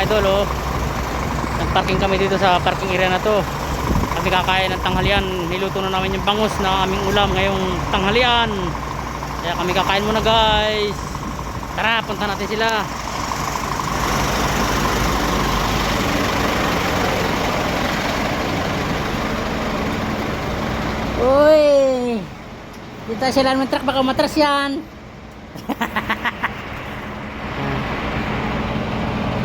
idol, oh. Nagparking kami dito sa parking area na to. Kami kakain ng tanghalian. Niluto na namin yung bangus na aming ulam ngayong tanghalian. Kaya kami kakain muna, guys. Tara, punta natin sila. Uy, dito sila ng truck, baka matras yan.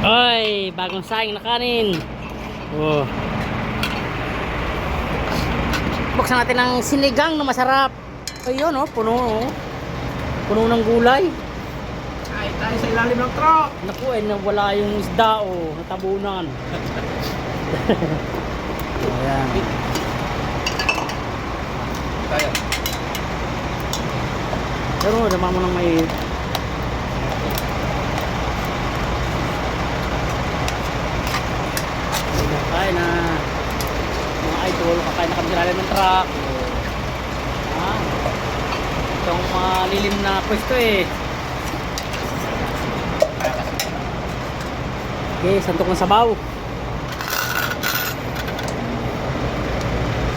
Oy, bagong saing na kanin. Oh. Buksan natin ang sinigang na masarap. Ayun, oh, puno, oh. Puno ng gulay. Ay, tayo sa ilalim ng truck. Naku, nawala yung isda, oh, natabunan. Ayan. Tayo. Pero naman mo nang may kakain na mga idol, kakain na kami sa ilalim ng truck. Ah, itong lilim na pwesto eh. Okay, santok ng sabaw.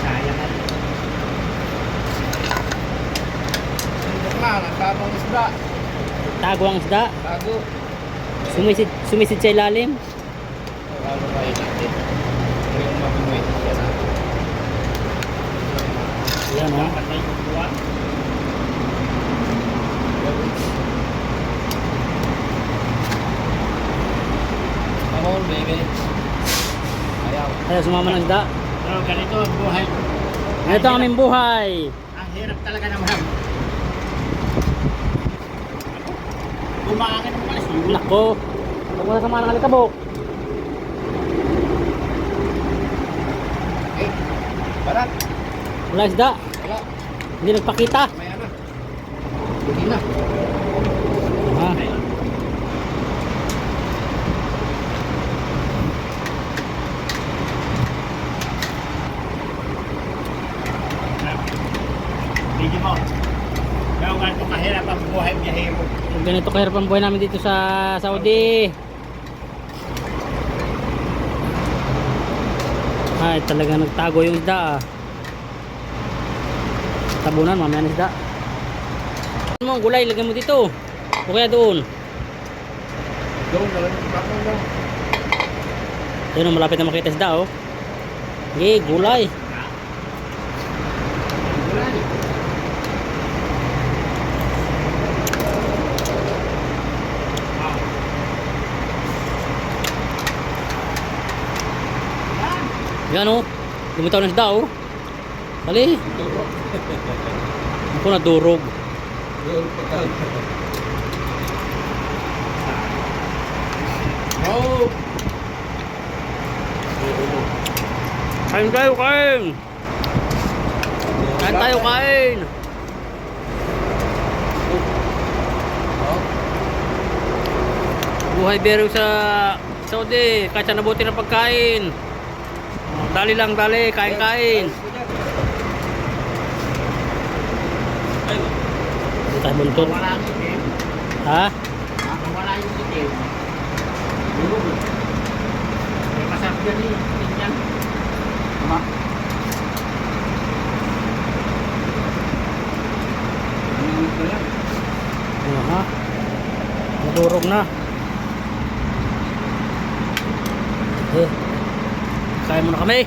Sayang na. Sundok na, nagtagong isda. Tago ang isda. Tago. Sumisid sa ilalim. Lalo pa yun natin. Ito yung mabinwit. Yan, oh. Patay yung buwan. Come on, baby. Ayaw. Ayaw sumama ng isda. Pero ganito ang buhay. Ito ang aming buhay. Ang hirap talaga naman. Bumaangin mo pala siya. Nako. Huwag mo na sama ng alikabok. Eh, barat. Wala isda. Wala. Hindi nagpakita. Maya na. Hindi na. Ah. Bigyan mo. Kaya ganito kahirap ang buhay biyahero. Ganito kahirap ang buhay namin dito sa Saudi. Ay, talaga nagtago yung isda, ah. Tabunan, mamaya ng isda. Ano mo, gulay, lagyan mo dito. O kaya doon. Doon na lang. Bakong lang. Ayun, oh, malapit na makita isda, oh. Okay, gulay. Yan, oh. Lumitaw ng isda, oh. Dali. Ako nadurog. Oh! Kain tayo, kain. Kain tayo, kain. Buhay biro sa Saudi. Kahit sa nabuti ng pagkain. Dali lang, dali. Kain, kain. Dito tayo buntot. Wala ang itim. Ha? Wala yung itim. May masarap dyan eh. Itim yan. Tama. Ano, ha? Nadurog na. Eh. Kain muna kami.